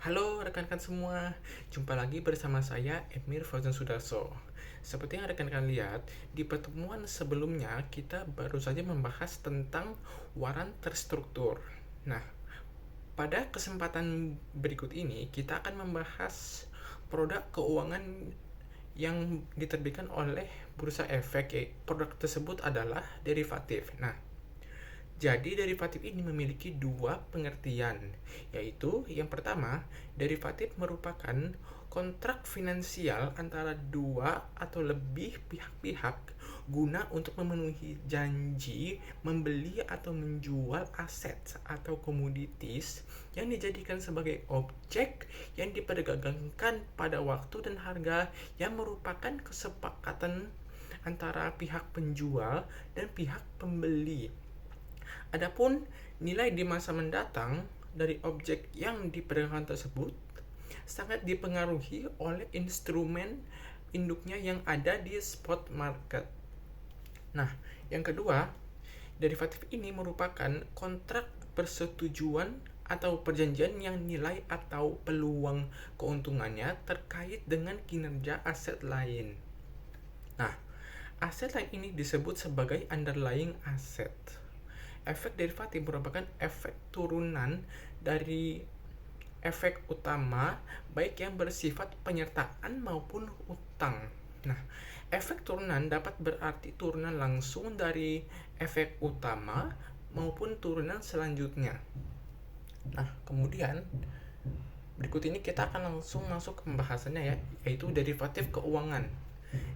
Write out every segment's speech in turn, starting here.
Halo rekan-rekan semua, jumpa lagi bersama saya Emir Fauzan Sudarso. Seperti yang rekan-rekan lihat, di pertemuan sebelumnya kita baru saja membahas tentang waran terstruktur. Nah, pada kesempatan berikut ini kita akan membahas produk keuangan yang diterbitkan oleh Bursa Efek. Produk tersebut adalah derivatif. Nah, jadi derivatif ini memiliki dua pengertian, yaitu yang pertama, derivatif merupakan kontrak finansial antara dua atau lebih pihak-pihak guna untuk memenuhi janji membeli atau menjual aset atau komoditis yang dijadikan sebagai objek yang diperdagangkan pada waktu dan harga yang merupakan kesepakatan antara pihak penjual dan pihak pembeli. Adapun nilai di masa mendatang dari objek yang diperdagangkan tersebut sangat dipengaruhi oleh instrumen induknya yang ada di spot market. Nah, yang kedua, derivatif ini merupakan kontrak persetujuan atau perjanjian yang nilai atau peluang keuntungannya terkait dengan kinerja aset lain. Nah, aset lain ini disebut sebagai underlying asset. Efek derivatif merupakan efek turunan dari efek utama baik yang bersifat penyertaan maupun utang. Nah, efek turunan dapat berarti turunan langsung dari efek utama maupun turunan selanjutnya. Nah, kemudian berikut ini kita akan langsung masuk ke pembahasannya ya, yaitu derivatif keuangan.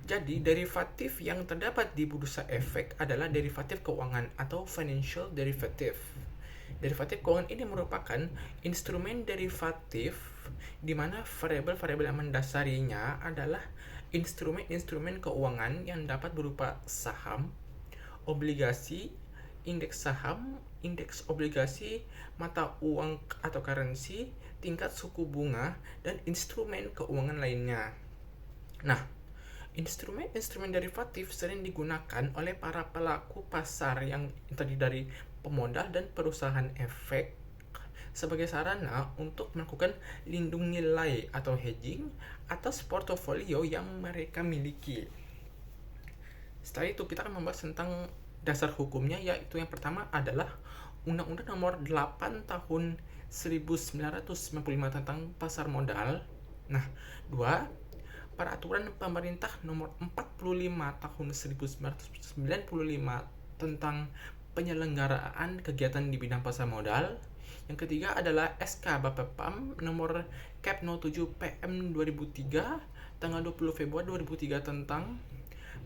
Jadi, derivatif yang terdapat di bursa efek adalah derivatif keuangan atau financial derivative. Derivatif keuangan ini merupakan instrumen derivatif di mana variabel-variabel yang mendasarinya adalah instrumen-instrumen keuangan yang dapat berupa saham, obligasi, indeks saham, indeks obligasi, mata uang atau currency, tingkat suku bunga, dan instrumen keuangan lainnya. Nah, instrumen-instrumen derivatif sering digunakan oleh para pelaku pasar yang terdiri dari pemodal dan perusahaan efek sebagai sarana untuk melakukan lindung nilai atau hedging atas portofolio yang mereka miliki. Setelah itu kita akan membahas tentang dasar hukumnya, yaitu yang pertama adalah Undang-Undang Nomor 8 Tahun 1995 tentang pasar modal. Nah, dua, Peraturan Pemerintah Nomor 45 Tahun 1995 tentang penyelenggaraan kegiatan di bidang pasar modal. Yang ketiga adalah SK Bapepam Nomor Cap 07 PM 2003 tanggal 20 Februari 2003 tentang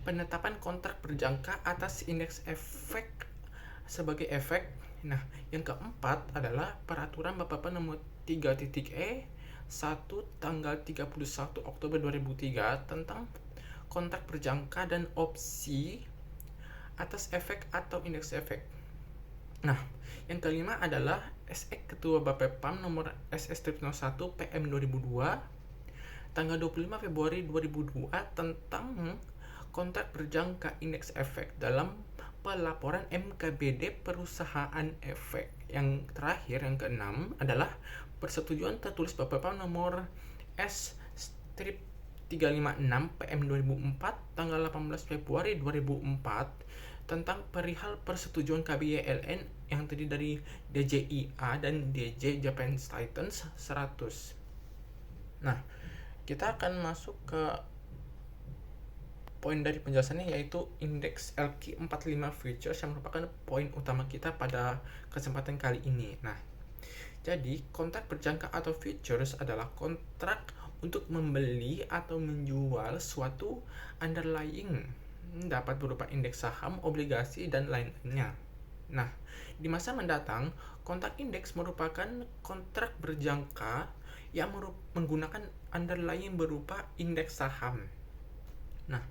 penetapan kontrak berjangka atas indeks efek sebagai efek. Nah, yang keempat adalah Peraturan Bapepam Nomor 3.E 1 tanggal 31 Oktober 2003 tentang kontrak berjangka dan opsi atas efek atau indeks efek. Nah, yang kelima adalah SE Ketua Bapepam nomor SS-01 PM 2002 tanggal 25 Februari 2002 tentang kontrak berjangka indeks efek dalam pelaporan MKBD perusahaan efek. Yang terakhir, yang keenam adalah persetujuan tertulis Bapepam nomor S-356 PM 2004 tanggal 18 Februari 2004 tentang perihal persetujuan KBYLN yang terdiri dari DJIA dan DJ Japan Titans 100. Nah, kita akan masuk ke poin dari penjelasannya, yaitu indeks LQ45 futures yang merupakan poin utama kita pada kesempatan kali ini. Nah, jadi kontrak berjangka atau futures adalah kontrak untuk membeli atau menjual suatu underlying, dapat berupa indeks saham, obligasi, dan lainnya. Nah, di masa mendatang, kontrak indeks merupakan kontrak berjangka yang menggunakan underlying berupa indeks saham. Nah,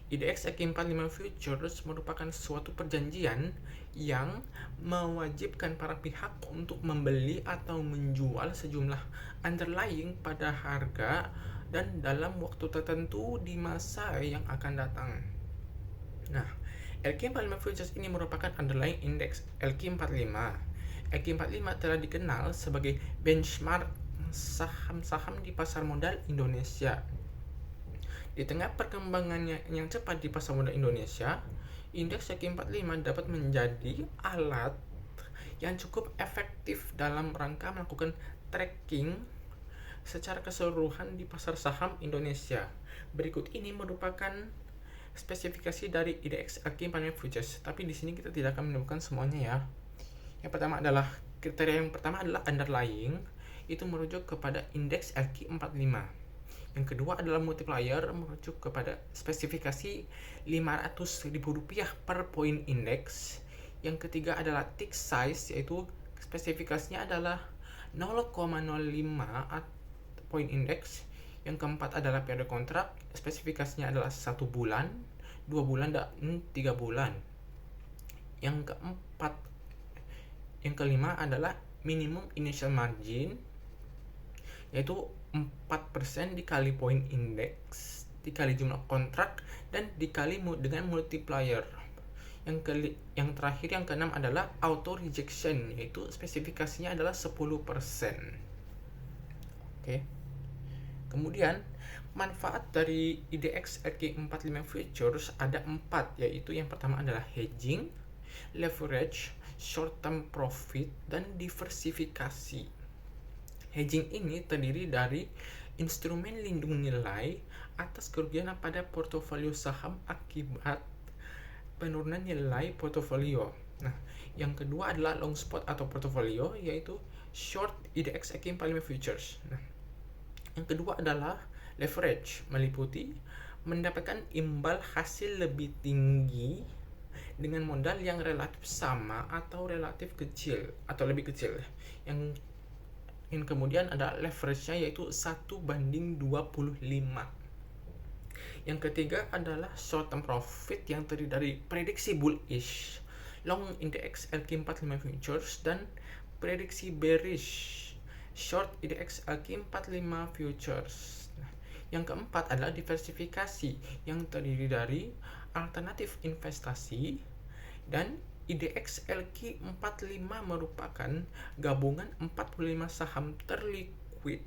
IDX EQ45 Futures merupakan suatu perjanjian yang mewajibkan para pihak untuk membeli atau menjual sejumlah underlying pada harga dan dalam waktu tertentu di masa yang akan datang. Nah, LQ45 Futures ini merupakan underlying index LQ45. LQ45 telah dikenal sebagai benchmark saham-saham di pasar modal Indonesia. Di tengah perkembangannya yang cepat di pasar modal Indonesia, indeks YQ45 dapat menjadi alat yang cukup efektif dalam rangka melakukan tracking secara keseluruhan di pasar saham Indonesia. Berikut ini merupakan spesifikasi dari IDX YQ45 Futures, tapi di sini kita tidak akan menemukan semuanya ya. Yang pertama adalah kriteria yang pertama adalah underlying, itu merujuk kepada indeks YQ45. Yang kedua adalah multiplier, merujuk kepada spesifikasi Rp500.000 per poin indeks. Yang ketiga adalah tick size, yaitu spesifikasinya adalah 0,05 poin indeks. Yang keempat adalah periode kontrak, spesifikasinya adalah 1 bulan, 2 bulan, dan 3 bulan. Yang kelima adalah minimum initial margin, yaitu 4% dikali poin indeks, dikali jumlah kontrak, dan dikali dengan multiplier. Yang terakhir, yang keenam adalah auto rejection, yaitu spesifikasinya adalah 10%. Oke. Kemudian manfaat dari IDX YQ45 Futures ada 4, yaitu yang pertama adalah hedging, leverage, short term profit, dan diversifikasi. Hedging ini terdiri dari instrumen lindung nilai atas kerugian pada portofolio saham akibat penurunan nilai portofolio. Nah, yang kedua adalah long spot atau portofolio, yaitu short IDX YQ45 Futures. Nah, yang kedua adalah leverage, meliputi mendapatkan imbal hasil lebih tinggi dengan modal yang relatif sama atau relatif kecil atau lebih kecil. Yang kemudian ada leverage-nya, yaitu 1:25. Yang ketiga adalah short term profit yang terdiri dari prediksi bullish, long index YQ45 Futures, dan prediksi bearish, short IDX YQ45 Futures. Yang keempat adalah diversifikasi yang terdiri dari alternatif investasi, dan IDX YQ45 merupakan gabungan 45 saham terliquid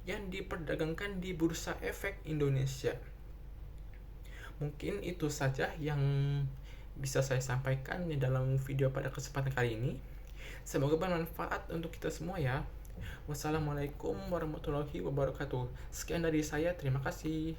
yang diperdagangkan di Bursa Efek Indonesia. Mungkin itu saja yang bisa saya sampaikan di dalam video pada kesempatan kali ini. Semoga bermanfaat untuk kita semua ya. Wassalamualaikum warahmatullahi wabarakatuh. Sekian dari saya, terima kasih.